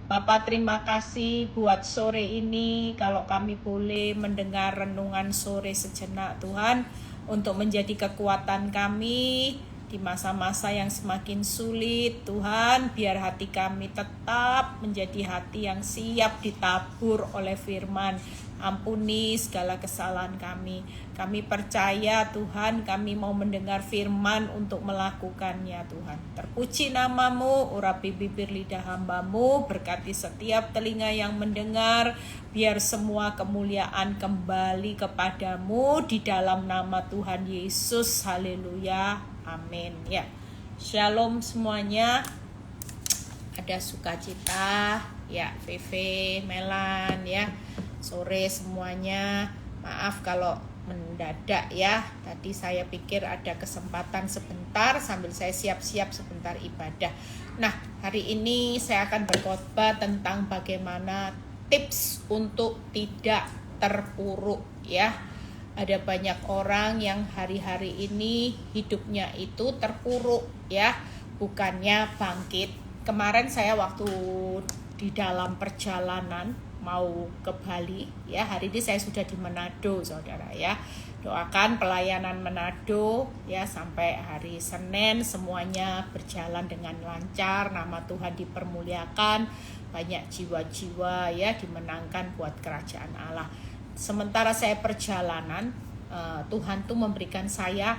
Bapak terima kasih buat sore ini, kalau kami boleh mendengar renungan sore sejenak Tuhan, untuk menjadi kekuatan kami di masa-masa yang semakin sulit. Tuhan, biar hati kami tetap menjadi hati yang siap ditabur oleh firman. Ampuni segala kesalahan kami. Kami percaya Tuhan, kami mau mendengar firman untuk melakukannya Tuhan. Terpuji namamu, urapi bibir lidah hambamu, berkati setiap telinga yang mendengar, biar semua kemuliaan kembali kepadamu di dalam nama Tuhan Yesus. Haleluya, amin. Ya, shalom semuanya. Ada sukacita, ya, Vivi, Melan, ya, sore semuanya. Maaf kalau mendadak ya, tadi saya pikir ada kesempatan sebentar sambil saya siap-siap sebentar ibadah. Nah, hari ini saya akan berkhotbah tentang bagaimana tips untuk tidak terpuruk ya. Ada banyak orang yang hari-hari ini hidupnya itu terpuruk ya, bukannya bangkit. Kemarin saya waktu di dalam perjalanan mau ke Bali ya, hari ini saya sudah di Manado saudara ya. Doakan pelayanan Manado ya sampai hari Senin semuanya berjalan dengan lancar, nama Tuhan dipermuliakan, banyak jiwa-jiwa ya dimenangkan buat kerajaan Allah. Sementara saya perjalanan, Tuhan tuh memberikan saya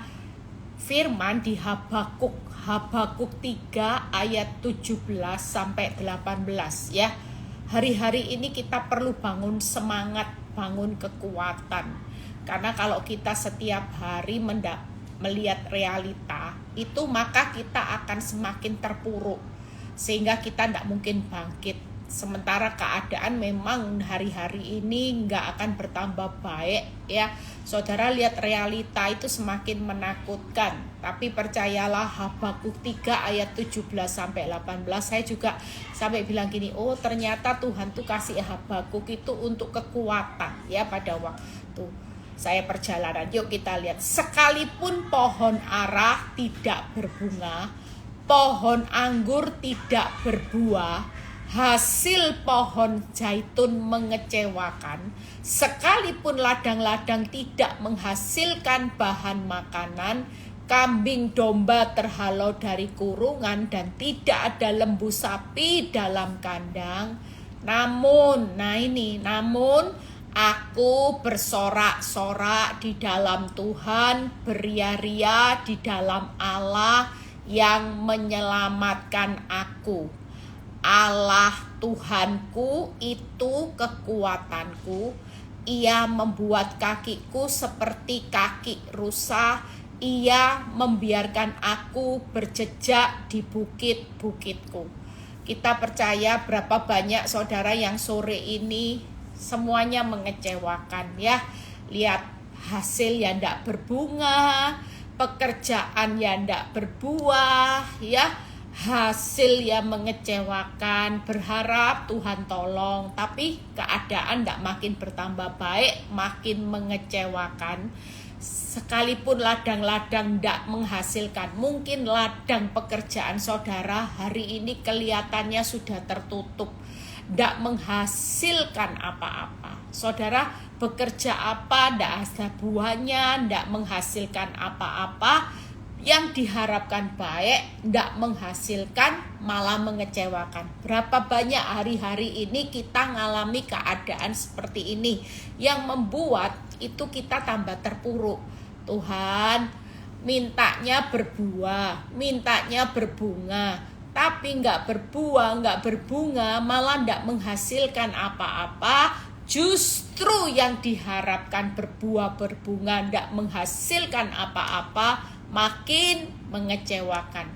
firman di Habakuk 3 ayat 17 sampai 18 ya. Hari-hari ini kita perlu bangun semangat, bangun kekuatan. Karena kalau kita setiap hari melihat realita itu, maka kita akan semakin terpuruk sehingga kita tidak mungkin bangkit. Sementara keadaan memang hari-hari ini nggak akan bertambah baik ya. Saudara lihat realita itu semakin menakutkan. Tapi percayalah, Habakuk 3 ayat 17 sampai 18 saya juga sampai bilang gini, oh ternyata Tuhan tuh kasih Habakuk itu untuk kekuatan ya pada waktu saya perjalanan. Yuk kita lihat, sekalipun pohon ara tidak berbunga, pohon anggur tidak berbuah, hasil pohon zaitun mengecewakan, sekalipun ladang-ladang tidak menghasilkan bahan makanan, kambing domba terhalau dari kurungan, dan tidak ada lembu sapi dalam kandang. Namun aku bersorak-sorak di dalam Tuhan, beria-ria di dalam Allah yang menyelamatkan aku. Allah Tuhanku itu kekuatanku. Ia membuat kakiku seperti kaki rusa. Ia membiarkan aku berjejak di bukit-bukitku. Kita percaya berapa banyak saudara yang sore ini semuanya mengecewakan ya. Lihat hasil yang tidak berbunga, pekerjaan yang tidak berbuah ya, hasil yang mengecewakan, berharap Tuhan tolong, tapi keadaan tidak makin bertambah baik, makin mengecewakan. Sekalipun ladang-ladang tidak menghasilkan, mungkin ladang pekerjaan saudara hari ini kelihatannya sudah tertutup, tidak menghasilkan apa-apa. Saudara bekerja apa, tidak ada buahnya, tidak menghasilkan apa-apa. Yang diharapkan baik, tidak menghasilkan, malah mengecewakan. Berapa banyak hari-hari ini kita ngalami keadaan seperti ini, yang membuat itu kita tambah terpuruk. Tuhan mintanya berbuah, mintanya berbunga, tapi nggak berbuah, nggak berbunga, malah tidak menghasilkan apa-apa. Justru yang diharapkan berbuah, berbunga, tidak menghasilkan apa-apa, makin mengecewakan.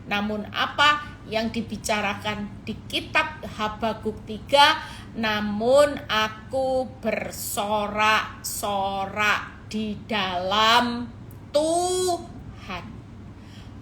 Namun apa yang dibicarakan di kitab Habakuk 3? Namun aku bersorak-sorak di dalam Tuhan.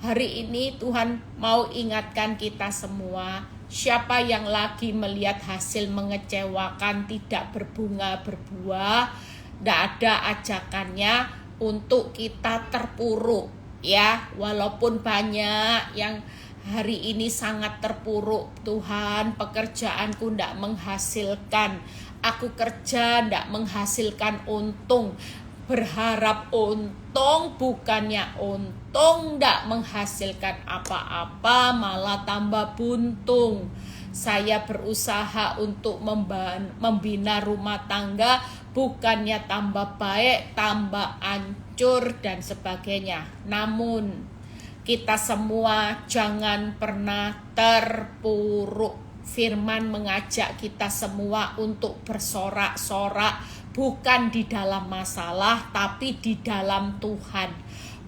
Hari ini Tuhan mau ingatkan kita semua, siapa yang lagi melihat hasil mengecewakan, tidak berbunga, berbuah, tidak ada ajakannya untuk kita terpuruk ya. Walaupun banyak yang hari ini sangat terpuruk Tuhan, pekerjaanku tidak menghasilkan, aku kerja tidak menghasilkan untung, berharap untung, bukannya untung tidak menghasilkan apa-apa, malah tambah buntung. Saya berusaha untuk membina rumah tangga, bukannya tambah baik, tambah hancur dan sebagainya. Namun kita semua jangan pernah terpuruk. Firman mengajak kita semua untuk bersorak-sorak, bukan di dalam masalah, tapi di dalam Tuhan.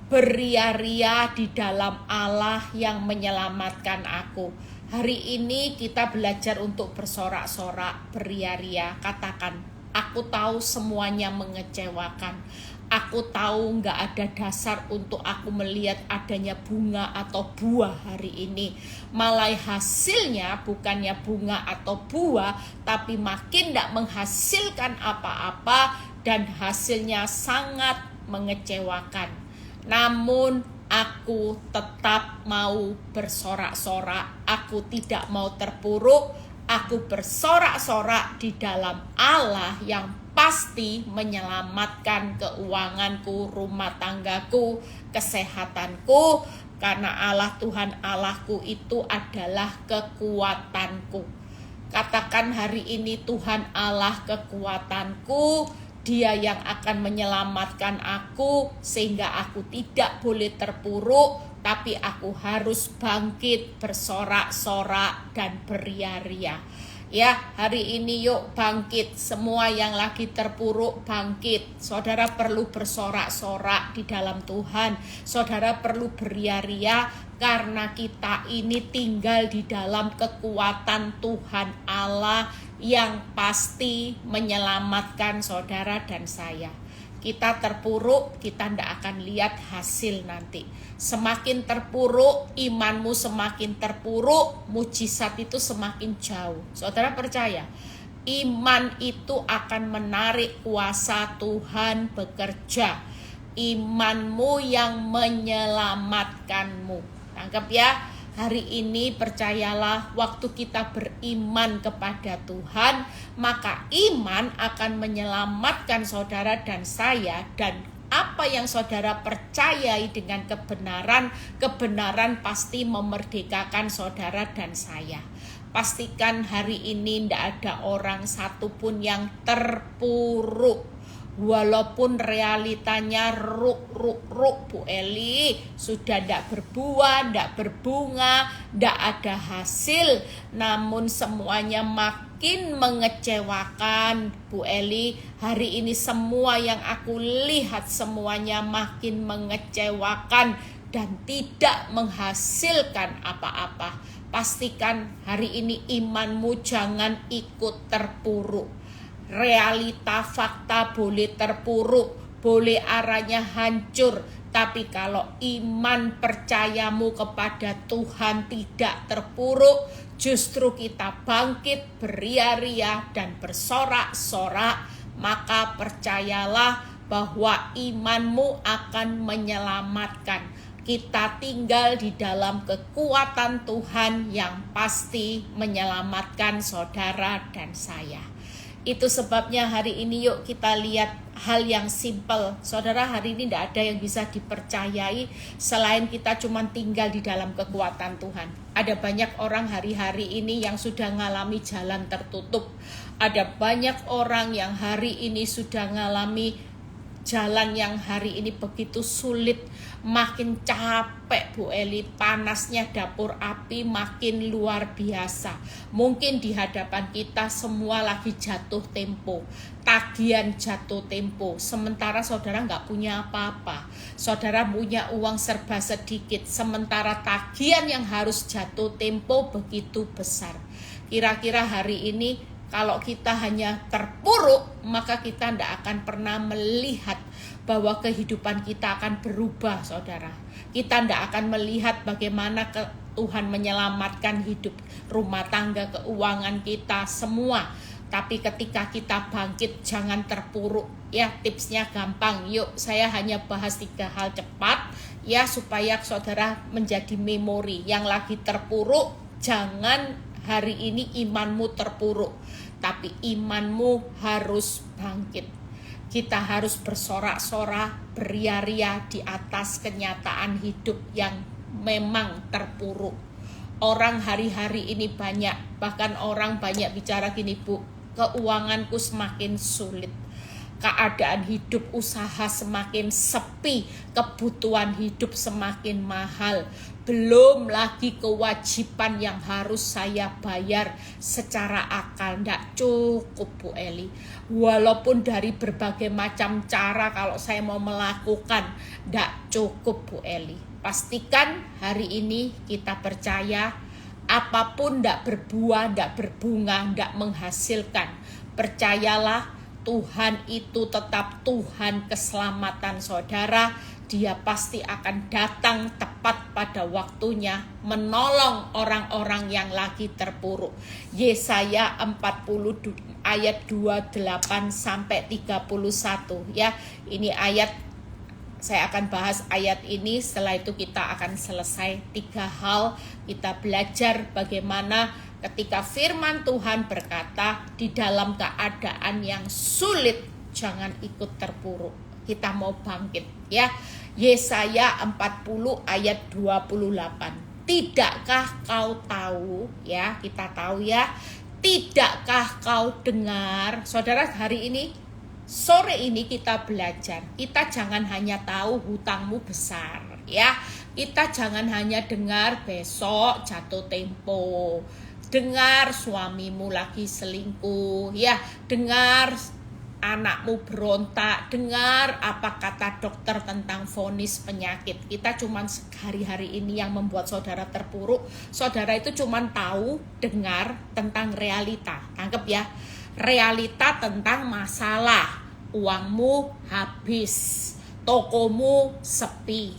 Beria-ria di dalam Allah yang menyelamatkan aku. Hari ini kita belajar untuk bersorak-sorak, beria-ria. Katakan, aku tahu semuanya mengecewakan. Aku tahu nggak ada dasar untuk aku melihat adanya bunga atau buah hari ini. Malah hasilnya bukannya bunga atau buah, tapi makin nggak menghasilkan apa-apa dan hasilnya sangat mengecewakan. Namun aku tetap mau bersorak-sorak, aku tidak mau terpuruk, aku bersorak-sorak di dalam Allah yang pasti menyelamatkan keuanganku, rumah tanggaku, kesehatanku, karena Allah Tuhan Allahku itu adalah kekuatanku. Katakan hari ini, Tuhan Allah kekuatanku, Dia yang akan menyelamatkan aku, sehingga aku tidak boleh terpuruk, tapi aku harus bangkit, bersorak-sorak dan beria-ria. Ya, hari ini yuk bangkit, semua yang lagi terpuruk bangkit. Saudara perlu bersorak-sorak di dalam Tuhan. Saudara perlu beria-ria karena kita ini tinggal di dalam kekuatan Tuhan Allah yang pasti menyelamatkan saudara dan saya. Kita terpuruk, kita tidak akan lihat hasil nanti. Semakin terpuruk, imanmu semakin terpuruk, mujizat itu semakin jauh. Saudara percaya, iman itu akan menarik kuasa Tuhan bekerja. Imanmu yang menyelamatkanmu. Tangkap ya. Hari ini percayalah, waktu kita beriman kepada Tuhan, maka iman akan menyelamatkan saudara dan saya, dan apa yang saudara percayai dengan kebenaran, kebenaran pasti memerdekakan saudara dan saya. Pastikan hari ini tidak ada orang satupun yang terpuruk. Walaupun realitanya ruk Bu Eli, sudah tidak berbuah, tidak berbunga, tidak ada hasil, namun semuanya makin mengecewakan Bu Eli. Hari ini semua yang aku lihat semuanya makin mengecewakan dan tidak menghasilkan apa-apa. Pastikan hari ini imanmu jangan ikut terpuruk. Realita fakta boleh terpuruk, boleh arahnya hancur, tapi kalau iman percayamu kepada Tuhan tidak terpuruk, justru kita bangkit, beria-ria dan bersorak-sorak, maka percayalah bahwa imanmu akan menyelamatkan. Kita tinggal di dalam kekuatan Tuhan yang pasti menyelamatkan saudara dan saya. Itu sebabnya hari ini yuk kita lihat hal yang simpel. Saudara, hari ini tidak ada yang bisa dipercayai selain kita cuma tinggal di dalam kekuatan Tuhan. Ada banyak orang hari-hari ini yang sudah mengalami jalan tertutup. Ada banyak orang yang hari ini sudah mengalami jalan yang hari ini begitu sulit, makin capek Bu Eli, panasnya dapur api makin luar biasa. Mungkin di hadapan kita semua lagi jatuh tempo, tagihan jatuh tempo, sementara saudara nggak punya apa-apa. Saudara punya uang serba sedikit, sementara tagihan yang harus jatuh tempo begitu besar. Kira-kira hari ini kalau kita hanya terpuruk, maka kita tidak akan pernah melihat bahwa kehidupan kita akan berubah, saudara. Kita tidak akan melihat bagaimana Tuhan menyelamatkan hidup, rumah tangga, keuangan kita, semua. Tapi ketika kita bangkit jangan terpuruk ya. Tipsnya gampang. Yuk saya hanya bahas 3 hal cepat ya supaya saudara menjadi memori. Yang lagi terpuruk, jangan hari ini imanmu terpuruk, tapi imanmu harus bangkit. Kita harus bersorak-sorak, beria-ria di atas kenyataan hidup yang memang terpuruk. Orang hari-hari ini banyak, bahkan orang banyak bicara gini, Bu, keuanganku semakin sulit, keadaan hidup usaha semakin sepi, kebutuhan hidup semakin mahal, belum lagi kewajiban yang harus saya bayar secara akal. Nggak cukup, Bu Eli. Walaupun dari berbagai macam cara kalau saya mau melakukan, nggak cukup, Bu Eli. Pastikan hari ini kita percaya apapun nggak berbuah, nggak berbunga, nggak menghasilkan. Percayalah, Tuhan itu tetap Tuhan keselamatan saudara. Dia pasti akan datang tepat pada waktunya menolong orang-orang yang lagi terpuruk. Yesaya 40 ayat 28 sampai 31 ya. Ini ayat, saya akan bahas ayat ini, setelah itu kita akan selesai 3 hal. Kita belajar bagaimana ketika firman Tuhan berkata di dalam keadaan yang sulit jangan ikut terpuruk. Kita mau bangkit ya. Yesaya 40 ayat 28. Tidakkah kau tahu ya, kita tahu ya. Tidakkah kau dengar? Saudara, hari ini sore ini kita belajar. Kita jangan hanya tahu hutangmu besar ya. Kita jangan hanya dengar besok jatuh tempo, dengar suamimu lagi selingkuh ya, dengar anakmu berontak, dengar apa kata dokter tentang vonis penyakit. Kita cuman hari-hari ini yang membuat saudara terpuruk. Saudara itu cuman tahu, dengar tentang realita. Tangkep ya. Realita tentang masalah. Uangmu habis, tokomu sepi,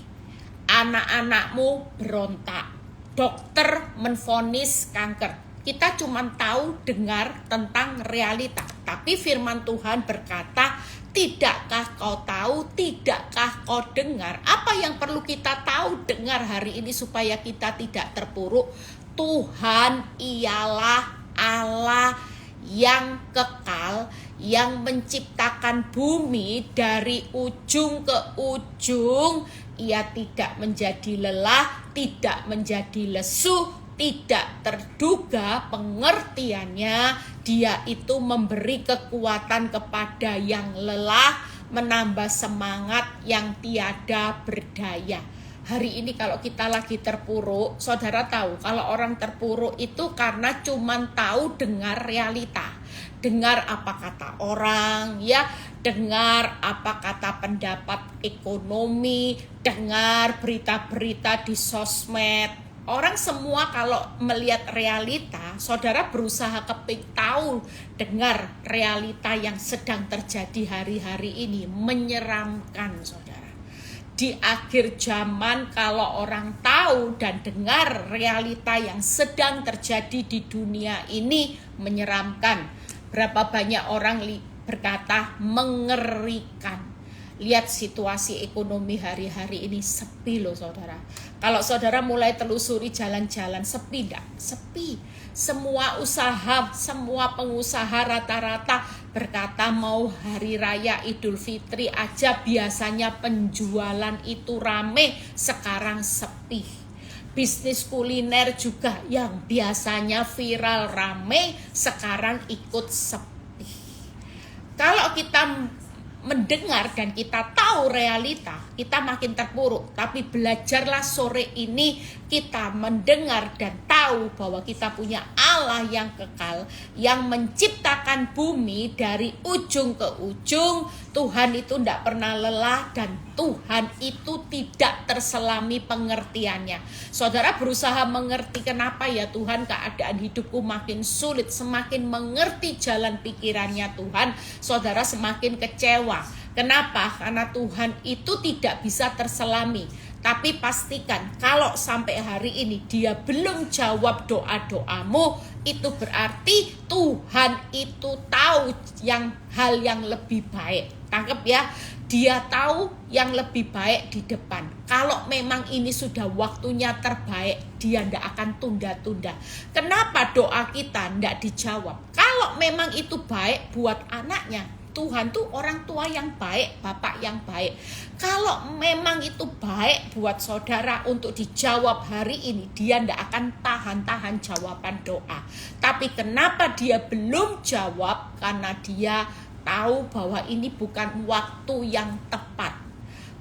anak-anakmu berontak, dokter menvonis kanker. Kita cuma tahu dengar tentang realita. Tapi firman Tuhan berkata, tidakkah kau tahu, tidakkah kau dengar? Apa yang perlu kita tahu dengar hari ini supaya kita tidak terpuruk? Tuhan ialah Allah yang kekal, yang menciptakan bumi dari ujung ke ujung. Ia tidak menjadi lelah, tidak menjadi lesu, tidak terduga pengertiannya. Dia itu memberi kekuatan kepada yang lelah, menambah semangat yang tiada berdaya. Hari ini kalau kita lagi terpuruk, saudara tahu kalau orang terpuruk itu karena cuman tahu dengar realita. Dengar apa kata orang ya, dengar apa kata pendapat ekonomi, dengar berita-berita di sosmed. Orang semua kalau melihat realita, saudara berusaha tahu, dengar realita yang sedang terjadi hari-hari ini. Menyeramkan, saudara. Di akhir zaman kalau orang tahu dan dengar realita yang sedang terjadi di dunia ini, menyeramkan. Berapa banyak orang berkata mengerikan. Lihat situasi ekonomi hari-hari ini sepi loh saudara. Kalau saudara mulai telusuri jalan-jalan, sepi enggak? Sepi. Semua usaha, semua pengusaha rata-rata berkata mau hari raya Idul Fitri aja biasanya penjualan itu rame, sekarang sepi. Bisnis kuliner juga yang biasanya viral rame, sekarang ikut sepi. Kalau kita mendengar dan kita tahu realita, kita makin terpuruk. Tapi belajarlah sore ini kita mendengar dan tahu bahwa kita punya Allah yang kekal, yang menciptakan bumi dari ujung ke ujung. Tuhan itu tidak pernah lelah dan Tuhan itu tidak terselami pengertiannya. Saudara berusaha mengerti kenapa ya Tuhan keadaan hidupku makin sulit. Semakin mengerti jalan pikirannya Tuhan, saudara semakin kecewa. Kenapa? Karena Tuhan itu tidak bisa terselami. Tapi pastikan kalau sampai hari ini dia belum jawab doa-doamu, itu berarti Tuhan itu tahu hal yang lebih baik. Tangkep ya, dia tahu yang lebih baik di depan. Kalau memang ini sudah waktunya terbaik, dia tidak akan tunda-tunda. Kenapa doa kita tidak dijawab? Kalau memang itu baik buat anaknya, Tuhan tuh orang tua yang baik, bapak yang baik. Kalau memang itu baik buat saudara untuk dijawab hari ini, dia tidak akan tahan-tahan jawaban doa. Tapi kenapa dia belum jawab? Karena dia tahu bahwa ini bukan waktu yang tepat.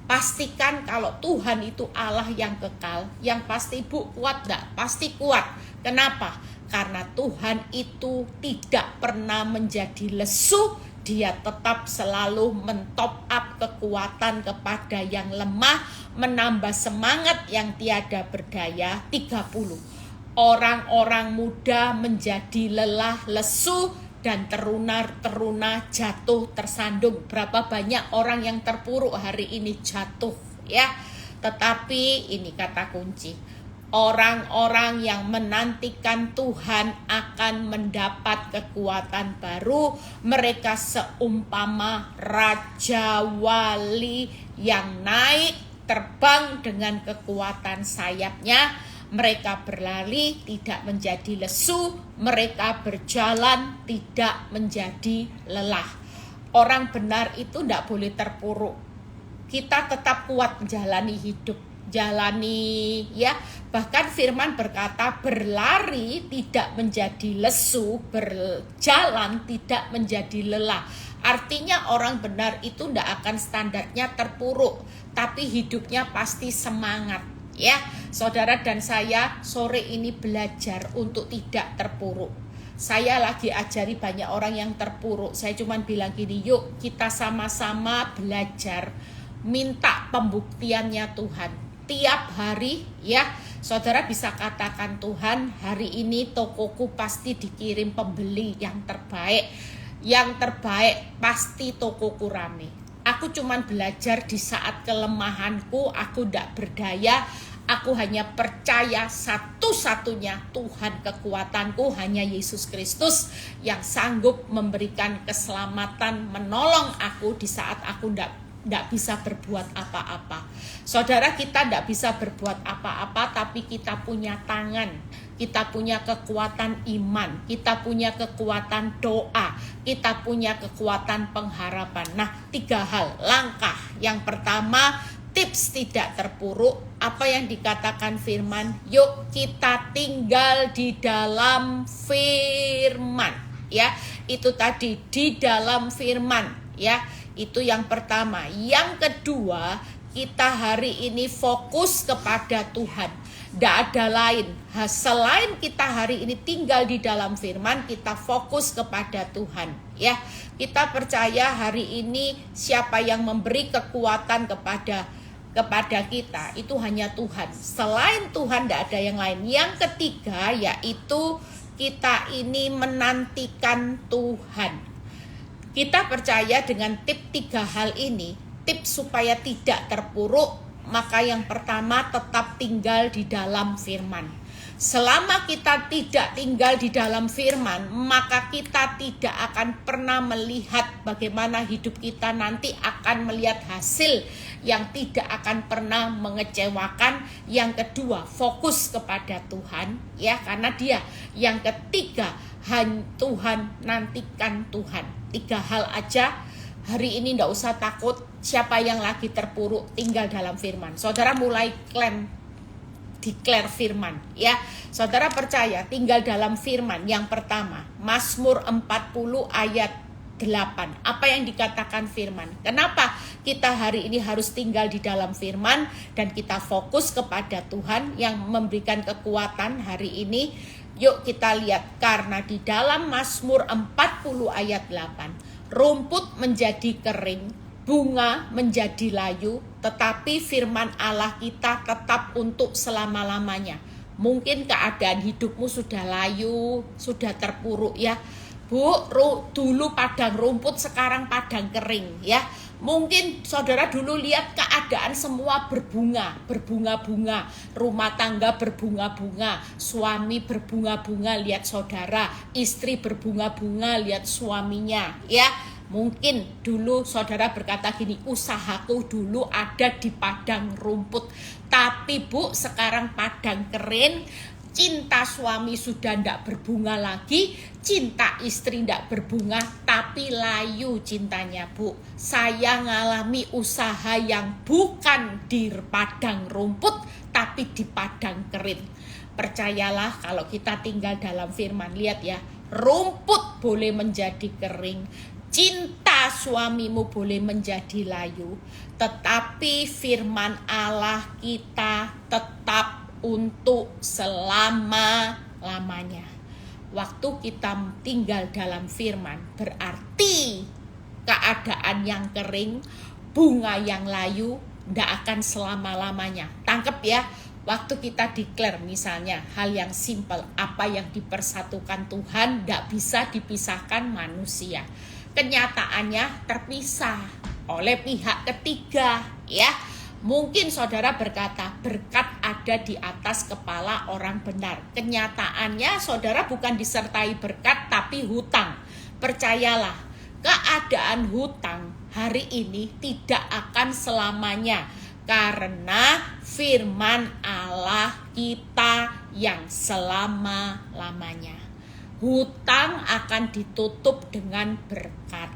Pastikan kalau Tuhan itu Allah yang kekal, yang pasti ibu kuat enggak? Pasti kuat. Kenapa? Karena Tuhan itu tidak pernah menjadi lesu. Dia tetap selalu mentop up kekuatan kepada yang lemah, menambah semangat yang tiada berdaya. 30. Orang-orang muda menjadi lelah, lesu, dan teruna jatuh tersandung. Berapa banyak orang yang terpuruk hari ini jatuh ya. Tetapi ini kata kunci. Orang-orang yang menantikan Tuhan akan mendapat kekuatan baru. Mereka seumpama raja wali yang naik terbang dengan kekuatan sayapnya. Mereka berlari tidak menjadi lesu, mereka berjalan tidak menjadi lelah. Orang benar itu tidak boleh terpuruk. Kita tetap kuat menjalani hidup, jalani ya. Bahkan firman berkata berlari tidak menjadi lesu, berjalan tidak menjadi lelah. Artinya orang benar itu tidak akan standarnya terpuruk, tapi hidupnya pasti semangat. Ya, saudara dan saya sore ini belajar untuk tidak terpuruk. Saya lagi ajari banyak orang yang terpuruk. Saya cuma bilang gini, yuk kita sama-sama belajar minta pembuktiannya Tuhan. Tiap hari ya, saudara bisa katakan Tuhan, hari ini tokoku pasti dikirim pembeli yang terbaik. Yang terbaik pasti tokoku rame. Aku cuman belajar di saat kelemahanku, aku tidak berdaya, aku hanya percaya satu-satunya Tuhan kekuatanku, hanya Yesus Kristus yang sanggup memberikan keselamatan, menolong aku di saat aku tidak bisa berbuat apa-apa. Saudara, kita tidak bisa berbuat apa-apa, tapi kita punya tangan, kita punya kekuatan iman, kita punya kekuatan doa, kita punya kekuatan pengharapan. Nah, 3 hal, langkah. Yang pertama, tips tidak terpuruk. Apa yang dikatakan firman? Yuk kita tinggal di dalam firman. Ya, itu tadi di dalam firman. Ya, itu yang pertama. Yang kedua, kita hari ini fokus kepada Tuhan. Tidak ada lain. Selain kita hari ini tinggal di dalam firman, kita fokus kepada Tuhan. Ya, kita percaya hari ini siapa yang memberi kekuatan kepada kita itu hanya Tuhan. Selain Tuhan tidak ada yang lain. Yang ketiga yaitu kita ini menantikan Tuhan. Kita percaya dengan tips 3 hal ini, tips supaya tidak terpuruk. Maka yang pertama, tetap tinggal di dalam firman. Selama kita tidak tinggal di dalam firman, maka kita tidak akan pernah melihat bagaimana hidup kita nanti akan melihat hasil yang tidak akan pernah mengecewakan. Yang kedua, fokus kepada Tuhan, ya, karena dia. Yang ketiga, Tuhan, nantikan Tuhan. 3 hal aja. Hari ini tidak usah takut. Siapa yang lagi terpuruk, tinggal dalam firman. Saudara mulai declare firman, ya. Saudara percaya tinggal dalam firman. Yang pertama, Mazmur 40 ayat 8. Apa yang dikatakan firman? Kenapa kita hari ini harus tinggal di dalam firman dan kita fokus kepada Tuhan yang memberikan kekuatan hari ini? Yuk kita lihat, karena di dalam Mazmur 40 ayat 8, rumput menjadi kering, bunga menjadi layu, tetapi firman Allah kita tetap untuk selama-lamanya. Mungkin keadaan hidupmu sudah layu, sudah terpuruk ya. Bu, dulu padang rumput, sekarang padang kering ya. Mungkin saudara dulu lihat keadaan semua berbunga-bunga, rumah tangga berbunga-bunga, suami berbunga-bunga lihat saudara, istri berbunga-bunga lihat suaminya, ya. Mungkin dulu saudara berkata gini, usahaku dulu ada di padang rumput. Tapi Bu, sekarang padang kering, cinta suami sudah tidak berbunga lagi, cinta istri tidak berbunga, tapi layu cintanya Bu. Saya ngalami usaha yang bukan di padang rumput, tapi di padang kering. Percayalah kalau kita tinggal dalam firman, lihat ya, rumput boleh menjadi kering, cinta suamimu boleh menjadi layu, tetapi firman Allah kita tetap untuk selama-lamanya. Waktu kita tinggal dalam firman berarti keadaan yang kering, bunga yang layu tidak akan selama-lamanya. Tangkep ya, waktu kita declare misalnya hal yang simple, apa yang dipersatukan Tuhan tidak bisa dipisahkan manusia. Kenyataannya terpisah oleh pihak ketiga, ya. Mungkin saudara berkata berkat ada di atas kepala orang benar. Kenyataannya saudara bukan disertai berkat tapi hutang. Percayalah, keadaan hutang hari ini tidak akan selamanya, karena firman Allah kita yang selama-lamanya. Hutang akan ditutup dengan berkat.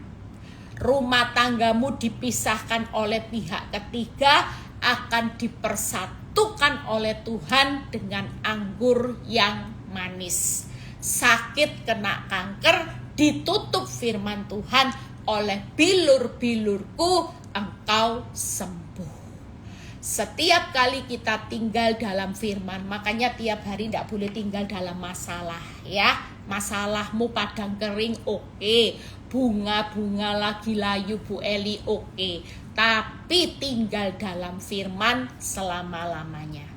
Rumah tanggamu dipisahkan oleh pihak ketiga akan dipersatukan oleh Tuhan dengan anggur yang manis. Sakit kena kanker ditutup firman Tuhan, oleh bilur-bilurku engkau sembuh. Setiap kali kita tinggal dalam firman, makanya tiap hari tidak boleh tinggal dalam masalah, ya. Masalahmu padang kering, oke. Bunga-bunga lagi layu Bu Eli, oke. Tapi tinggal dalam firman selama-lamanya.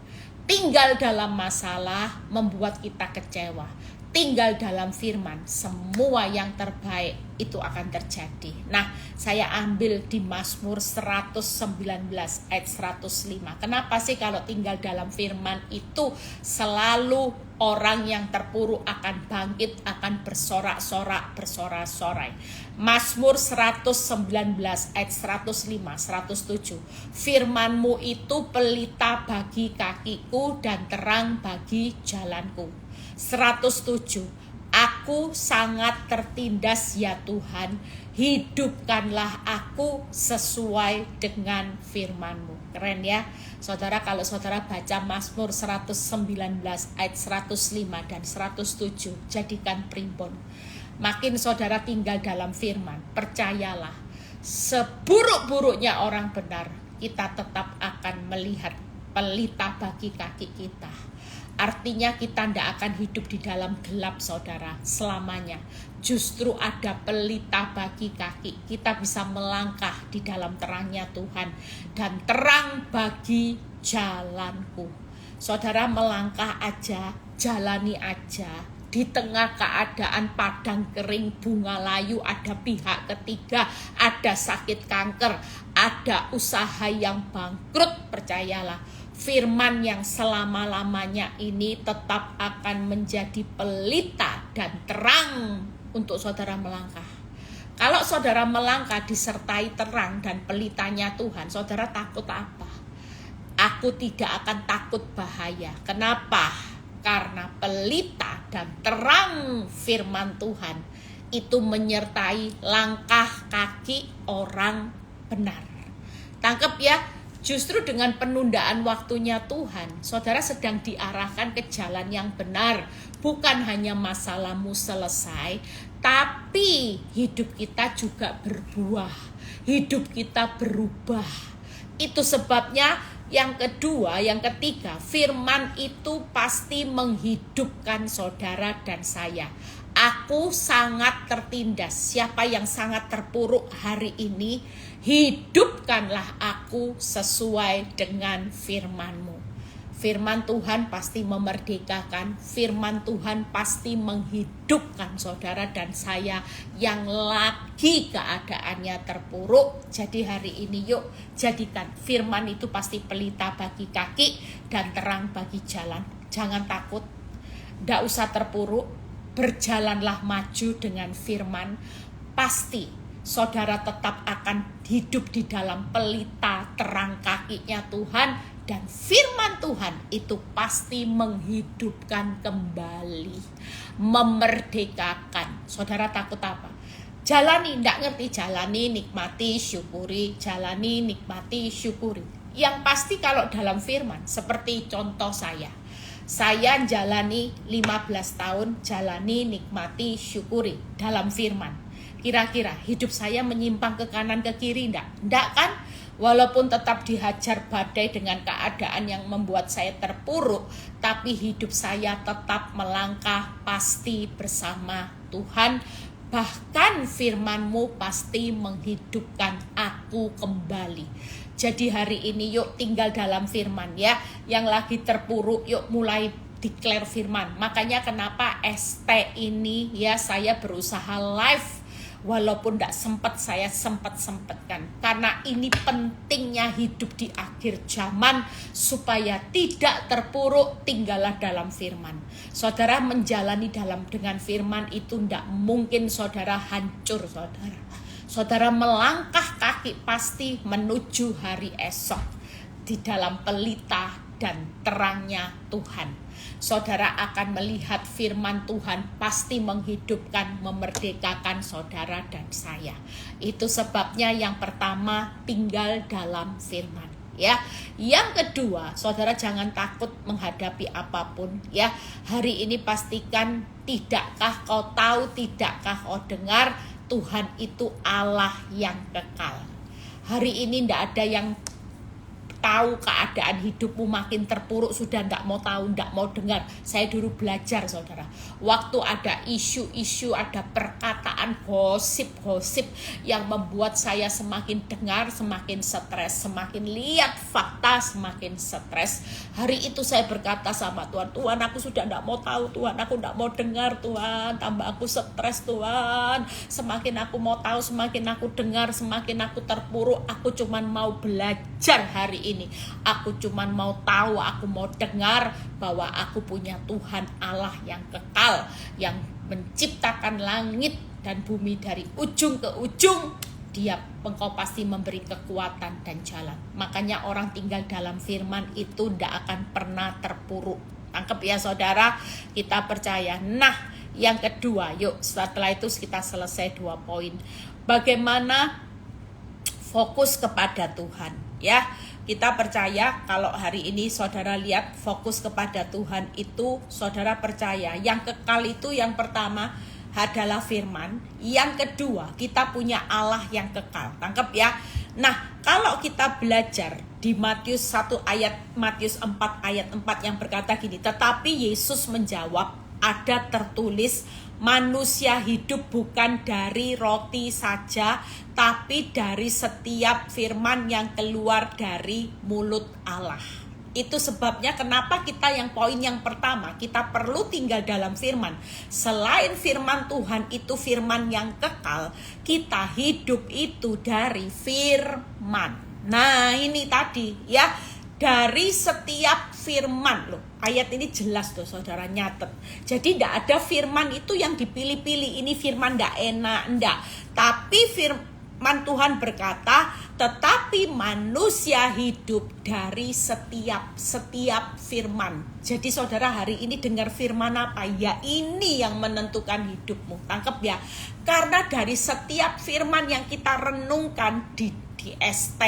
Tinggal dalam masalah membuat kita kecewa. Tinggal dalam firman, semua yang terbaik itu akan terjadi. Nah, saya ambil di Mazmur 119 ayat 105. Kenapa sih kalau tinggal dalam firman itu selalu orang yang terpuruk akan bangkit, akan bersorak-sorak, bersorak-sorai. Mazmur 119 ayat 105, 107. Firman-Mu itu pelita bagi kakiku dan terang bagi jalanku. 107. Aku sangat tertindas ya Tuhan, hidupkanlah aku sesuai dengan firman-Mu. Keren ya saudara, kalau saudara baca Mazmur 119 ayat 105 dan 107, jadikan primbon. Makin saudara tinggal dalam firman, percayalah, seburuk-buruknya orang benar, kita tetap akan melihat pelita bagi kaki kita. Artinya kita tidak akan hidup di dalam gelap saudara selamanya. Justru ada pelita bagi kaki. Kita bisa melangkah di dalam terangnya Tuhan. Dan terang bagi jalanku. Saudara melangkah aja, jalani aja. Di tengah keadaan padang kering, bunga layu, ada pihak ketiga, ada sakit kanker, ada usaha yang bangkrut, percayalah. Firman yang selama-lamanya ini tetap akan menjadi pelita dan terang untuk saudara melangkah. Kalau saudara melangkah disertai terang dan pelitanya Tuhan, saudara takut apa? Aku tidak akan takut bahaya. Kenapa? Karena pelita dan terang firman Tuhan itu menyertai langkah kaki orang benar. Tangkap ya? Justru dengan penundaan waktunya Tuhan, saudara sedang diarahkan ke jalan yang benar. Bukan hanya masalahmu selesai, tapi hidup kita juga berbuah. Hidup kita berubah. Itu sebabnya yang kedua, yang ketiga, firman itu pasti menghidupkan saudara dan saya. Aku sangat tertindas. Siapa yang sangat terpuruk hari ini, hidupkanlah aku sesuai dengan firman-Mu. Firman Tuhan pasti memerdekakan, firman Tuhan pasti menghidupkan saudara dan saya yang lagi keadaannya terpuruk. Jadi hari ini yuk jadikan firman itu pasti pelita bagi kaki dan terang bagi jalan. Jangan takut, tidak usah terpuruk, berjalanlah maju dengan firman. Pasti saudara tetap akan hidup di dalam pelita terang kakinya Tuhan. Dan firman Tuhan itu pasti menghidupkan kembali, memerdekakan. Saudara takut apa? Jalani, tidak ngerti, jalani, nikmati, syukuri, jalani, nikmati, syukuri. Yang pasti kalau dalam firman, seperti contoh saya jalani 15 tahun, jalani, nikmati, syukuri dalam firman. Kira-kira hidup saya menyimpang ke kanan ke kiri enggak? Enggak kan? Walaupun tetap dihajar badai dengan keadaan yang membuat saya terpuruk, tapi hidup saya tetap melangkah pasti bersama Tuhan. Bahkan firman-Mu pasti menghidupkan aku kembali. Jadi hari ini yuk tinggal dalam firman ya. Yang lagi terpuruk yuk mulai declare firman. Makanya kenapa ST ini ya saya berusaha live. Walaupun tidak sempat, saya sempatkan. Karena ini pentingnya hidup di akhir zaman. Supaya tidak terpuruk, tinggallah dalam firman. Saudara menjalani dengan firman itu tidak mungkin saudara hancur saudara. Saudara melangkah kaki pasti menuju hari esok. Di dalam pelita dan terangnya Tuhan. Saudara akan melihat firman Tuhan pasti menghidupkan, memerdekakan saudara dan saya. Itu sebabnya yang pertama tinggal dalam firman. Ya, yang kedua, saudara jangan takut menghadapi apapun. Ya, hari ini pastikan tidakkah kau tahu, tidakkah kau dengar, Tuhan itu Allah yang kekal. Hari ini tidak ada yang tahu keadaan hidupmu makin terpuruk, sudah tidak mau tahu, tidak mau dengar. Saya dulu belajar saudara, waktu ada isu-isu, ada perkataan gosip-gosip yang membuat saya semakin dengar, semakin stres, semakin lihat fakta, semakin stres. Hari itu saya berkata sama Tuhan, Tuhan aku sudah tidak mau tahu Tuhan, aku tidak mau dengar Tuhan, tambah aku stres Tuhan. Semakin aku mau tahu, semakin aku dengar, semakin aku terpuruk. Aku cuman mau belajar hari ini. Aku cuman mau tahu, aku mau dengar bahwa aku punya Tuhan Allah yang kekal, yang menciptakan langit dan bumi dari ujung ke ujung. Dia engkau pasti memberi kekuatan dan jalan. Makanya orang tinggal dalam firman itu tidak akan pernah terpuruk. Tangkap ya saudara, kita percaya. Nah, yang kedua, yuk setelah itu kita selesai 2 poin. Bagaimana fokus kepada Tuhan, ya. Kita percaya kalau hari ini saudara lihat fokus kepada Tuhan itu, saudara percaya yang kekal itu yang pertama adalah firman. Yang kedua, kita punya Allah yang kekal. Tangkap ya. Nah, kalau kita belajar di Matius 4 ayat 4 yang berkata gini, tetapi Yesus menjawab, ada tertulis, manusia hidup bukan dari roti saja, tapi dari setiap firman yang keluar dari mulut Allah. Itu sebabnya kenapa kita yang poin yang pertama, kita perlu tinggal dalam firman. Selain firman Tuhan itu firman yang kekal, kita hidup itu dari firman. Nah ini tadi ya, dari setiap firman loh. Ayat ini jelas tuh saudara, nyatet. Jadi tidak ada firman itu yang dipilih-pilih. Ini firman tidak enak, enggak. Tapi firman Tuhan berkata, tetapi manusia hidup dari setiap firman. Jadi saudara hari ini dengar firman apa? Ya ini yang menentukan hidupmu. Tangkap ya. Karena dari setiap firman yang kita renungkan di ST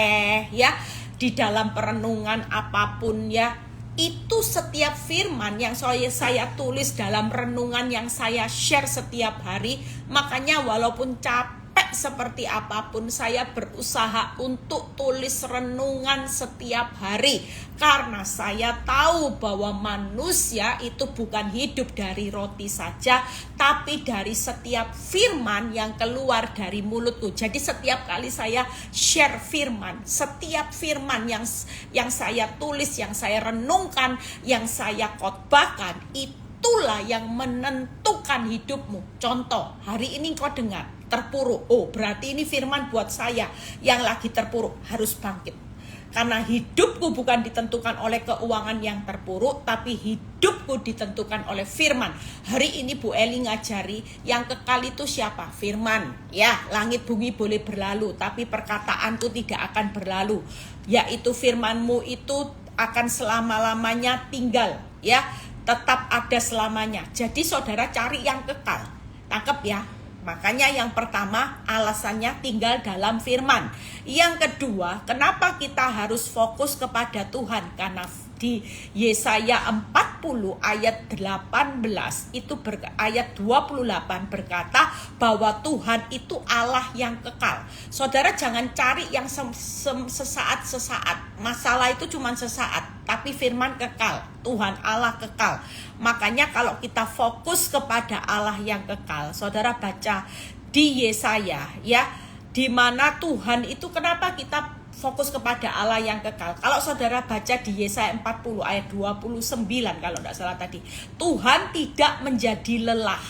ya, di dalam perenungan apapun ya, itu setiap firman yang saya tulis dalam renungan yang saya share setiap hari. Makanya walaupun capek banyak seperti apapun, saya berusaha untuk tulis renungan setiap hari. Karena saya tahu bahwa manusia itu bukan hidup dari roti saja, tapi dari setiap firman yang keluar dari mulutku. Jadi setiap kali saya share firman, setiap firman yang saya tulis, yang saya renungkan, yang saya khotbahkan, itulah yang menentukan hidupmu. Contoh, hari ini kau dengar terpuruk. Oh, berarti ini firman buat saya yang lagi terpuruk, harus bangkit. Karena hidupku bukan ditentukan oleh keuangan yang terpuruk, tapi hidupku ditentukan oleh firman. Hari ini Bu Eli ngajari, yang kekal itu siapa? Firman. Ya, langit bumi boleh berlalu, tapi perkataanku tidak akan berlalu. Yaitu firmanmu itu akan selama-lamanya tinggal. Ya, tetap ada selamanya. Jadi saudara cari yang kekal. Tangkep ya. Makanya yang pertama alasannya tinggal dalam firman. Yang kedua, kenapa kita harus fokus kepada Tuhan? Karena di Yesaya 40 ayat 18 itu ayat 28 berkata bahwa Tuhan itu Allah yang kekal. Saudara jangan cari yang sesaat-sesaat. Masalah itu cuma sesaat, tapi firman kekal. Tuhan Allah kekal. Makanya kalau kita fokus kepada Allah yang kekal, saudara baca di Yesaya ya, di mana Tuhan itu, kenapa kita fokus kepada Allah yang kekal? Kalau saudara baca di Yesaya 40 ayat 29 kalau tidak salah tadi, Tuhan tidak menjadi lelah,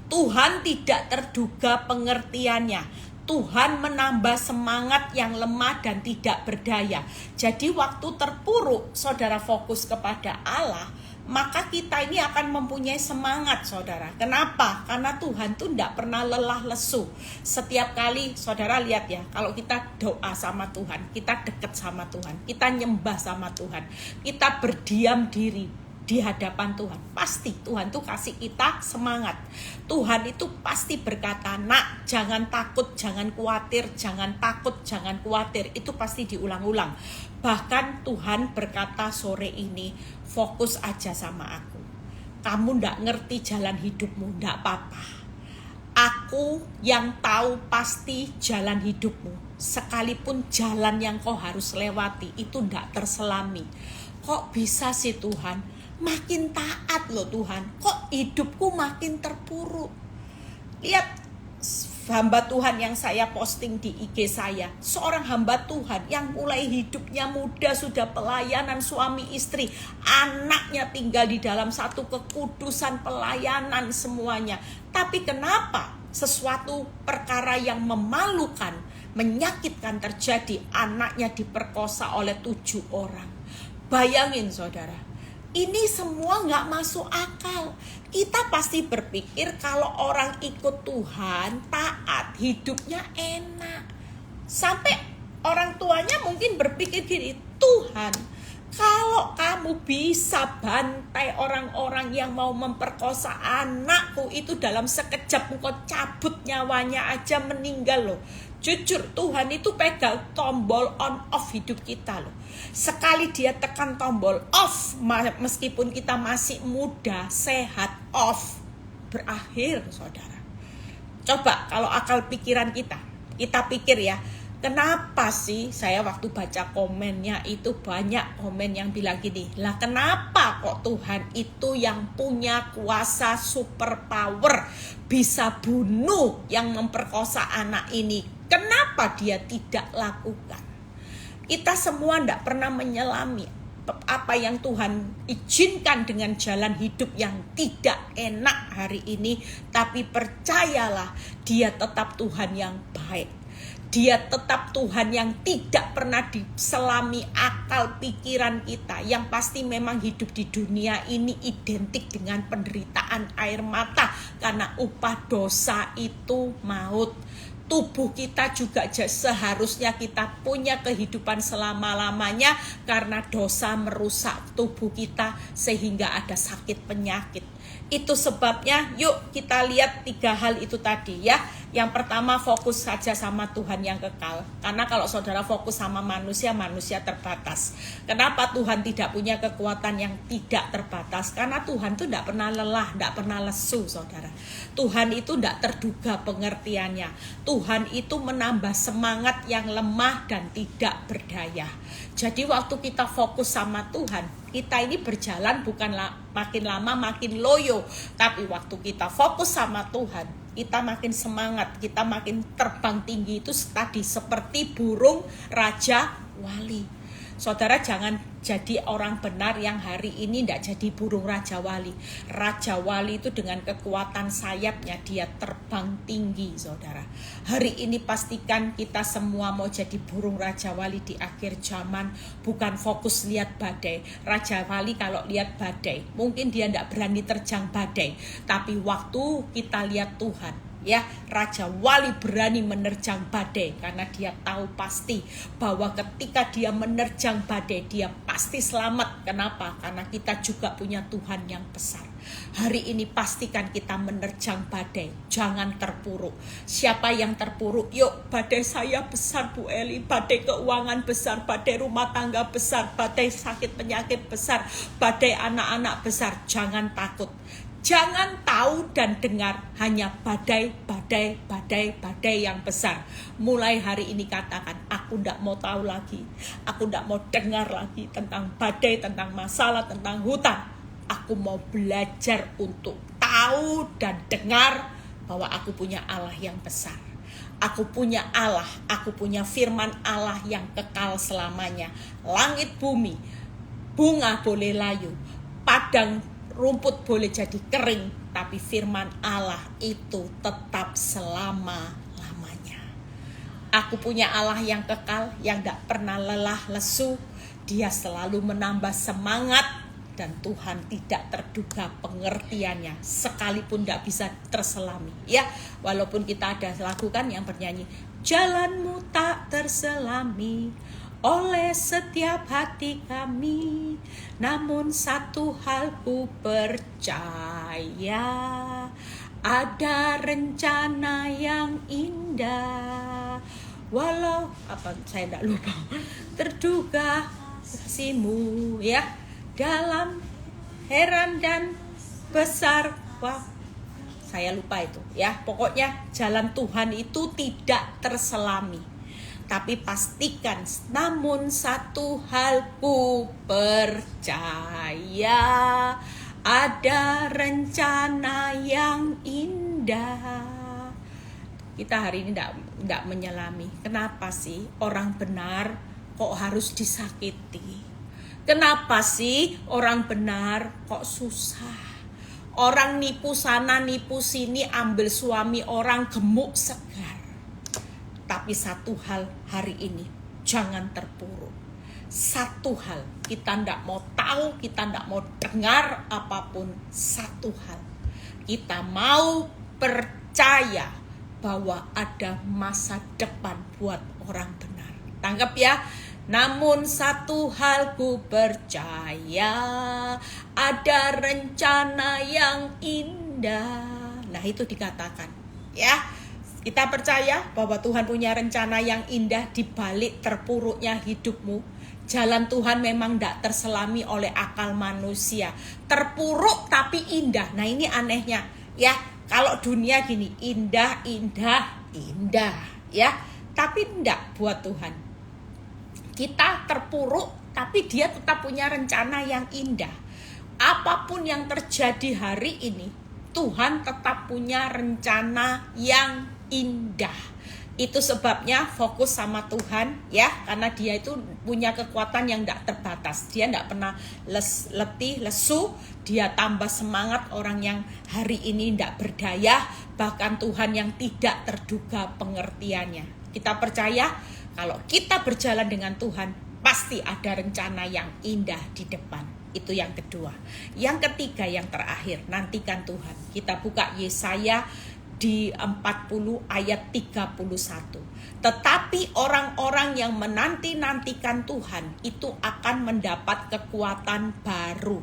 Tuhan tidak terduga pengertiannya, Tuhan menambah semangat yang lemah dan tidak berdaya. Jadi waktu terpuruk saudara fokus kepada Allah, maka kita ini akan mempunyai semangat saudara. Kenapa? Karena Tuhan tuh tidak pernah lelah lesu. Setiap kali saudara lihat ya, kalau kita doa sama Tuhan, kita dekat sama Tuhan, kita nyembah sama Tuhan, kita berdiam diri di hadapan Tuhan, pasti Tuhan tuh kasih kita semangat. Tuhan itu pasti berkata, nak jangan takut, jangan khawatir, jangan takut, jangan khawatir. Itu pasti diulang-ulang. Bahkan Tuhan berkata sore ini, fokus aja sama aku. Kamu ndak ngerti jalan hidupmu, ndak apa-apa. Aku yang tahu pasti jalan hidupmu. Sekalipun jalan yang kau harus lewati itu ndak terselami. Kok bisa sih Tuhan? Makin taat loh Tuhan, kok hidupku makin terpuruk. Lihat hamba Tuhan yang saya posting di IG saya, seorang hamba Tuhan yang mulai hidupnya muda, sudah pelayanan suami istri, anaknya tinggal di dalam satu kekudusan pelayanan semuanya. Tapi kenapa sesuatu perkara yang memalukan, menyakitkan terjadi, anaknya diperkosa oleh 7 orang. Bayangin saudara, ini semua gak masuk akal. Kita pasti berpikir kalau orang ikut Tuhan, taat, hidupnya enak. Sampai orang tuanya mungkin berpikir gini, Tuhan, kalau kamu bisa bantai orang-orang yang mau memperkosa anakku itu dalam sekejap, kau cabut nyawanya aja meninggal loh. Jujur, Tuhan itu pegang tombol on off hidup kita loh. Sekali dia tekan tombol off, meskipun kita masih muda, sehat, off, berakhir saudara. Coba kalau akal pikiran kita pikir ya, kenapa sih saya waktu baca komennya itu banyak komen yang bilang gini, lah kenapa kok Tuhan itu yang punya kuasa super power bisa bunuh yang memperkosa anak ini, kenapa dia tidak lakukan? Kita semua tidak pernah menyelami apa yang Tuhan izinkan dengan jalan hidup yang tidak enak hari ini. Tapi percayalah, dia tetap Tuhan yang baik. Dia tetap Tuhan yang tidak pernah diselami akal pikiran kita. Yang pasti memang hidup di dunia ini identik dengan penderitaan air mata. Karena upah dosa itu maut. Tubuh kita juga seharusnya kita punya kehidupan selama-lamanya, karena dosa merusak tubuh kita sehingga ada sakit penyakit. Itu sebabnya yuk kita lihat 3 hal itu tadi ya. Yang pertama, fokus saja sama Tuhan yang kekal. Karena kalau saudara fokus sama manusia, manusia terbatas. Kenapa Tuhan tidak punya kekuatan yang tidak terbatas? Karena Tuhan itu tidak pernah lelah, tidak pernah lesu, saudara. Tuhan itu tidak terduga pengertiannya. Tuhan itu menambah semangat yang lemah dan tidak berdaya. Jadi waktu kita fokus sama Tuhan, kita ini berjalan bukanlah makin lama makin loyo. Tapi waktu kita fokus sama Tuhan, kita makin semangat, kita makin terbang tinggi. Itu tadi seperti burung Raja Wali. Saudara jangan jadi orang benar yang hari ini tidak jadi burung Raja Wali. Raja Wali itu dengan kekuatan sayapnya dia terbang tinggi, saudara. Hari ini pastikan kita semua mau jadi burung Raja Wali di akhir zaman. Bukan fokus lihat badai. Raja Wali kalau lihat badai, mungkin dia tidak berani terjang badai. Tapi waktu kita lihat Tuhan, ya, Raja Wali berani menerjang badai karena dia tahu pasti bahwa ketika dia menerjang badai dia pasti selamat. Kenapa? Karena kita juga punya Tuhan yang besar. Hari ini pastikan kita menerjang badai, jangan terpuruk. Siapa yang terpuruk? Yuk, badai saya besar Bu Eli, badai keuangan besar, badai rumah tangga besar, badai sakit penyakit besar, badai anak-anak besar. Jangan takut. Jangan tahu dan dengar hanya badai yang besar. Mulai hari ini katakan, aku tidak mau tahu lagi. Aku tidak mau dengar lagi tentang badai, tentang masalah, tentang hutan. Aku mau belajar untuk tahu dan dengar bahwa aku punya Allah yang besar. Aku punya Allah, aku punya firman Allah yang kekal selamanya. Langit bumi, bunga boleh layu, padang rumput boleh jadi kering, tapi firman Allah itu tetap selama-lamanya. Aku punya Allah yang kekal, yang tidak pernah lelah lesu. Dia selalu menambah semangat dan Tuhan tidak terduga pengertiannya, sekalipun tidak bisa terselami. Ya, walaupun kita ada lakukan yang bernyanyi, jalanmu tak terselami oleh setiap hati kami, namun satu hal ku percaya, ada rencana yang indah. Walau saya tidak lupa, terduga kasihmu, ya, dalam heran dan besar. Wah, saya lupa itu, ya. Pokoknya jalan Tuhan itu tidak terselami. Tapi pastikan, namun satu hal ku percaya, ada rencana yang indah. Kita hari ini tidak menyelami. Kenapa sih orang benar kok harus disakiti? Kenapa sih orang benar kok susah? Orang nipu sana nipu sini, ambil suami orang gemuk segar. Tapi satu hal hari ini, jangan terpuruk. Satu hal, kita tidak mau tahu, kita tidak mau dengar apapun. Satu hal, kita mau percaya bahwa ada masa depan buat orang benar. Tangkap ya. Namun satu hal ku percaya, ada rencana yang indah. Nah itu dikatakan, ya. Kita percaya bahwa Tuhan punya rencana yang indah di balik terpuruknya hidupmu. Jalan Tuhan memang tidak terselami oleh akal manusia. Terpuruk tapi indah. Nah ini anehnya, ya. Kalau dunia gini, indah, ya. Tapi tidak buat Tuhan. Kita terpuruk tapi dia tetap punya rencana yang indah. Apapun yang terjadi hari ini, Tuhan tetap punya rencana yang indah. Itu sebabnya fokus sama Tuhan, ya, karena dia itu punya kekuatan yang tidak terbatas. Dia tidak pernah letih, lesu. Dia tambah semangat orang yang hari ini tidak berdaya, bahkan Tuhan yang tidak terduga pengertiannya. Kita percaya kalau kita berjalan dengan Tuhan, pasti ada rencana yang indah di depan. Itu yang kedua. Yang ketiga, yang terakhir, nantikan Tuhan. Kita buka Yesaya di 40 ayat 31. Tetapi orang-orang yang menanti-nantikan Tuhan itu akan mendapat kekuatan baru.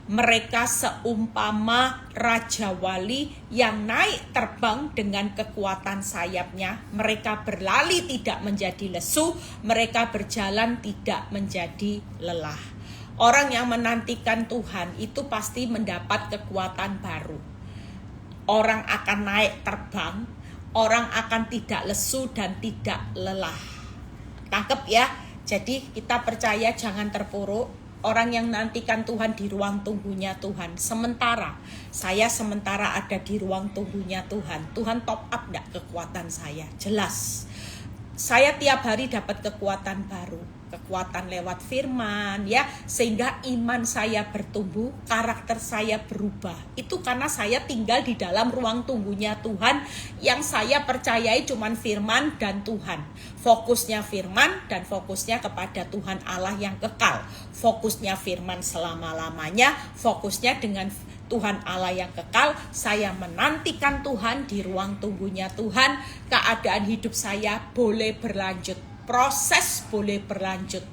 Mereka seumpama Raja Wali yang naik terbang dengan kekuatan sayapnya. Mereka berlari tidak menjadi lesu, mereka berjalan tidak menjadi lelah. Orang yang menantikan Tuhan itu pasti mendapat kekuatan baru. Orang akan naik terbang, orang akan tidak lesu dan tidak lelah. Tangkep ya? Jadi kita percaya, jangan terpuruk. Orang yang nantikan Tuhan di ruang tunggunya Tuhan. Sementara ada di ruang tunggunya Tuhan. Tuhan top up enggak kekuatan saya? Jelas. Saya tiap hari dapat kekuatan baru. Kekuatan lewat firman ya, sehingga iman saya bertumbuh, karakter saya berubah. Itu karena saya tinggal di dalam ruang tunggunya Tuhan, yang saya percayai cuman firman dan Tuhan. Fokusnya firman dan fokusnya kepada Tuhan Allah yang kekal. Fokusnya firman selama-lamanya, fokusnya dengan Tuhan Allah yang kekal. Saya menantikan Tuhan di ruang tunggunya Tuhan. Keadaan hidup saya boleh berlanjut, proses boleh berlanjut,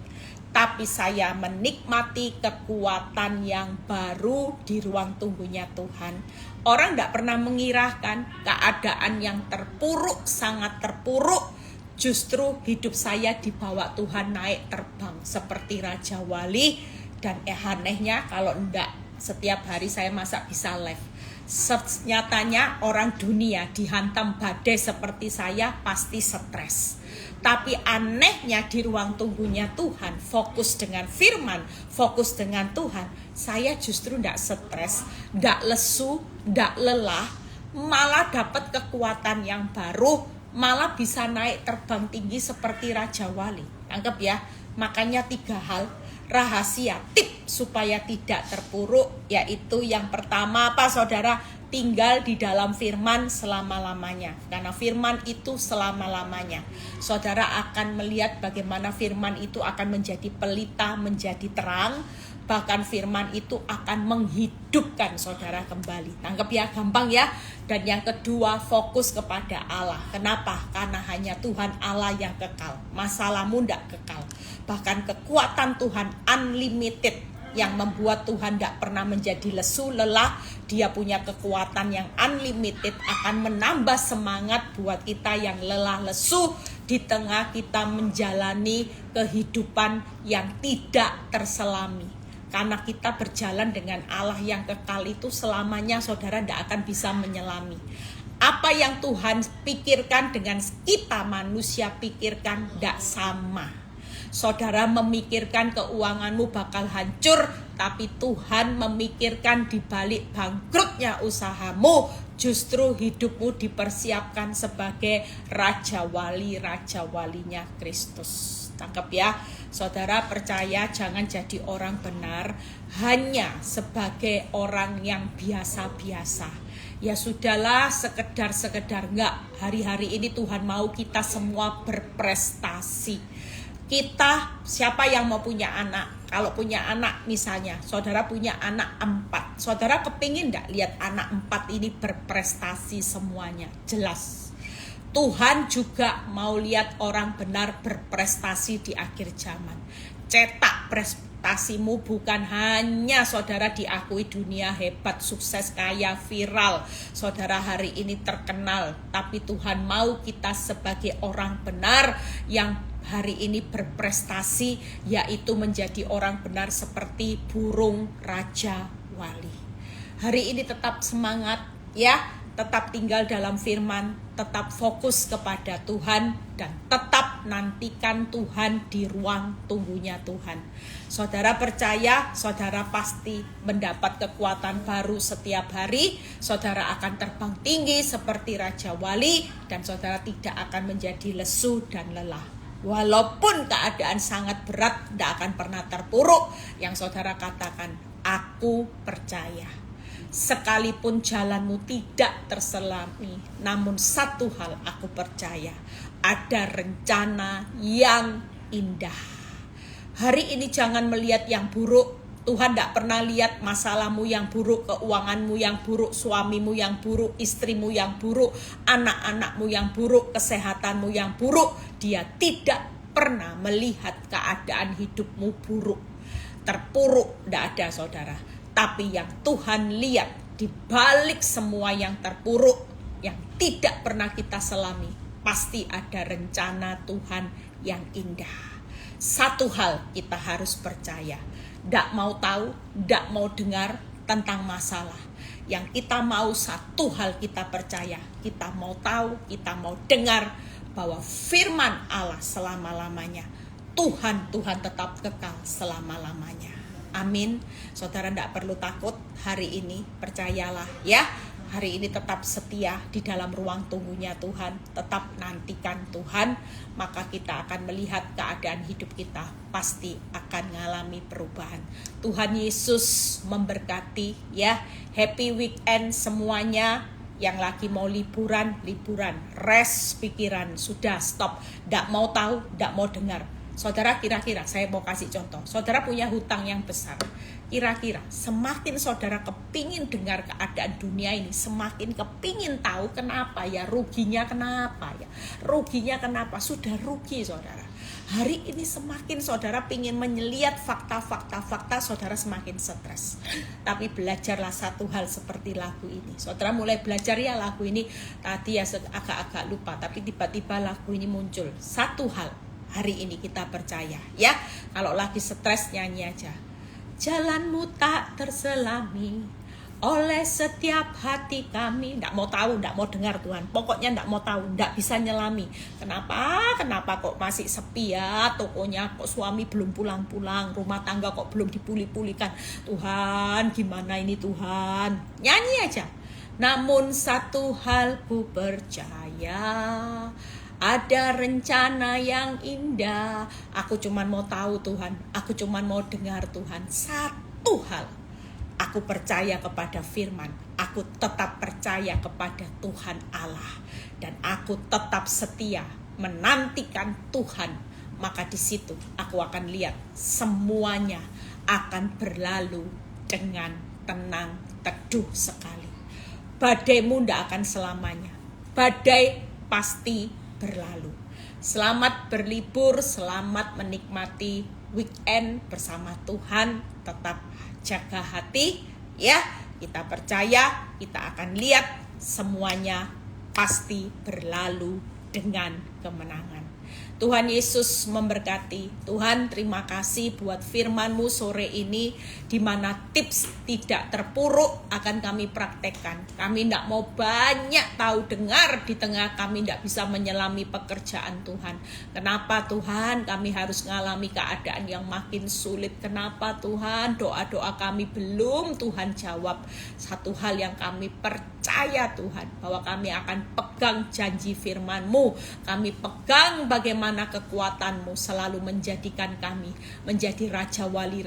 tapi saya menikmati kekuatan yang baru di ruang tunggunya Tuhan. Orang tidak pernah mengirakan keadaan yang terpuruk, sangat terpuruk, justru hidup saya dibawa Tuhan naik terbang seperti Raja Wali. Dan anehnya kalau enggak, setiap hari saya masa bisa live. Nyatanya orang dunia dihantam badai seperti saya pasti stres. Tapi anehnya di ruang tunggunya Tuhan, fokus dengan firman, fokus dengan Tuhan, saya justru tidak stres, tidak lesu, tidak lelah, malah dapat kekuatan yang baru, malah bisa naik terbang tinggi seperti Raja Wali. Anggap ya, makanya 3 hal rahasia, tip supaya tidak terpuruk, yaitu yang pertama apa saudara? Tinggal di dalam firman selama-lamanya. Karena firman itu selama-lamanya. Saudara akan melihat bagaimana firman itu akan menjadi pelita, menjadi terang. Bahkan firman itu akan menghidupkan saudara kembali. Tangkap ya, gampang ya. Dan yang kedua, fokus kepada Allah. Kenapa? Karena hanya Tuhan Allah yang kekal. Masalahmu tidak kekal. Bahkan kekuatan Tuhan unlimited, yang membuat Tuhan tidak pernah menjadi lesu, lelah. Dia punya kekuatan yang unlimited, akan menambah semangat buat kita yang lelah lesu di tengah kita menjalani kehidupan yang tidak terselami. Karena kita berjalan dengan Allah yang kekal itu selamanya, saudara tidak akan bisa menyelami. Apa yang Tuhan pikirkan dengan kita manusia pikirkan tidak sama. Saudara memikirkan keuanganmu bakal hancur, tapi Tuhan memikirkan di balik bangkrutnya usahamu, justru hidupmu dipersiapkan sebagai Raja Walinya Kristus. Tangkap ya, saudara percaya, jangan jadi orang benar hanya sebagai orang yang biasa-biasa. Ya sudahlah, sekedar enggak. Hari-hari ini Tuhan mau kita semua berprestasi. Kita, siapa yang mau punya anak? Kalau punya anak misalnya, saudara punya anak 4. Saudara kepingin enggak lihat anak 4 ini berprestasi semuanya? Jelas. Tuhan juga mau lihat orang benar berprestasi di akhir zaman. Cetak prestasimu bukan hanya saudara diakui dunia hebat, sukses, kaya, viral. Saudara hari ini terkenal, tapi Tuhan mau kita sebagai orang benar yang hari ini berprestasi, yaitu menjadi orang benar seperti burung Raja Wali. Hari ini tetap semangat ya, tetap tinggal dalam firman, tetap fokus kepada Tuhan, dan tetap nantikan Tuhan di ruang tunggunya Tuhan. Saudara percaya, saudara pasti mendapat kekuatan baru setiap hari. Saudara akan terbang tinggi seperti Raja Wali, dan saudara tidak akan menjadi lesu dan lelah. Walaupun keadaan sangat berat, tidak akan pernah terpuruk. Yang saudara katakan, aku percaya. Sekalipun jalanmu tidak terselami, namun satu hal aku percaya, ada rencana yang indah. Hari ini jangan melihat yang buruk. Tuhan tidak pernah lihat masalahmu yang buruk, keuanganmu yang buruk, suamimu yang buruk, istrimu yang buruk, anak-anakmu yang buruk, kesehatanmu yang buruk. Dia tidak pernah melihat keadaan hidupmu buruk, terpuruk, tidak ada saudara. Tapi yang Tuhan lihat di balik semua yang terpuruk, yang tidak pernah kita selami, pasti ada rencana Tuhan yang indah. Satu hal kita harus percaya, tidak mau tahu, tidak mau dengar tentang masalah. Yang kita mau satu hal kita percaya, kita mau tahu, kita mau dengar bahwa firman Allah selama-lamanya. Tuhan tetap kekal selama-lamanya. Amin. Saudara tidak perlu takut hari ini, percayalah ya. Hari ini tetap setia di dalam ruang tunggunya Tuhan, tetap nantikan Tuhan, maka kita akan melihat keadaan hidup kita pasti akan mengalami perubahan. Tuhan Yesus memberkati ya. Happy weekend semuanya. Yang lagi mau liburan, rest pikiran, sudah stop, tidak mau tahu, tidak mau dengar. Saudara, kira-kira saya mau kasih contoh, saudara punya hutang yang besar, kira-kira semakin saudara kepingin dengar keadaan dunia ini, semakin kepingin tahu kenapa ya, ruginya kenapa, sudah rugi saudara. Hari ini semakin saudara pingin menyeliat fakta-fakta, saudara semakin stres. Tapi belajarlah satu hal seperti lagu ini. Saudara mulai belajar ya lagu ini, tadi ya agak-agak lupa, tapi tiba-tiba lagu ini muncul. Satu hal, hari ini kita percaya ya. Kalau lagi stres nyanyi aja. Jalanmu tak terselami oleh setiap hati kami. Tidak mau tahu, tidak mau dengar Tuhan. Pokoknya tidak mau tahu, tidak bisa nyelami. Kenapa kok masih sepi ya tokonya, kok suami belum pulang-pulang, rumah tangga kok belum dipulih-pulihkan. Tuhan, gimana ini Tuhan? Nyanyi aja. Namun satu hal ku percaya, ada rencana yang indah. Aku cuman mau tahu Tuhan, aku cuman mau dengar Tuhan. Satu hal, aku percaya kepada firman, aku tetap percaya kepada Tuhan Allah, dan aku tetap setia menantikan Tuhan. Maka di situ aku akan lihat semuanya akan berlalu dengan tenang, teduh sekali. Badaimu tidak akan selamanya, badai pasti berlalu. Selamat berlibur, selamat menikmati weekend bersama Tuhan. Tetap jaga hati ya. Kita percaya, kita akan lihat semuanya pasti berlalu dengan kemenangan. Tuhan Yesus memberkati. Tuhan, terima kasih buat firman-Mu sore ini, di mana tips tidak terpuruk akan kami praktekkan. Kami tidak mau banyak tahu dengar di tengah kami tidak bisa menyelami pekerjaan Tuhan. Kenapa Tuhan kami harus mengalami keadaan yang makin sulit? Kenapa Tuhan doa-doa kami belum Tuhan jawab? Satu hal yang kami percaya Tuhan, bahwa kami akan pegang janji firman-Mu. Kami pegang bagaimana kekuatan-Mu selalu menjadikan kami menjadi raja wali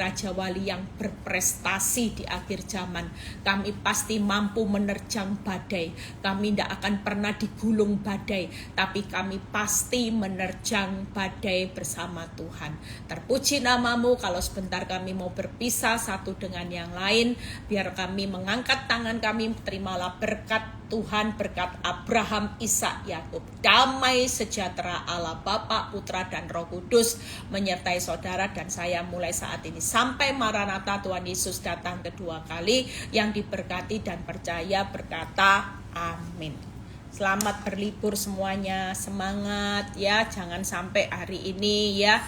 yang berprestasi di akhir zaman. Kami pasti mampu menerjang badai. Kami tidak akan pernah digulung badai, tapi kami pasti menerjang badai bersama Tuhan. Terpuji nama-Mu. Kalau sebentar kami mau berpisah satu dengan yang lain, biar kami mengangkat tangan kami, terimalah berkat Tuhan, berkat Abraham, Ishak, Yakub. Damai sejahtera Allah Bapa, Putra, dan Roh Kudus menyertai saudara dan saya mulai saat ini sampai Maranatha Tuhan Yesus datang kedua kali. Yang diberkati dan percaya berkata amin. Selamat berlibur semuanya, semangat ya. Jangan sampai hari ini ya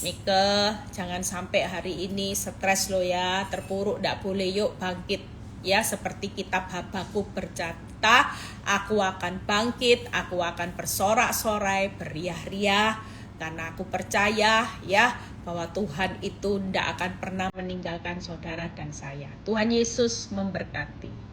Mike, jangan sampai hari ini stres lo ya, terpuruk, tidak boleh. Yuk bangkit ya, seperti kitab Habakuk berkata, aku akan bangkit, aku akan bersorak-sorai, beriah-riah, karena aku percaya ya bahwa Tuhan itu tidak akan pernah meninggalkan saudara dan saya. Tuhan Yesus memberkati.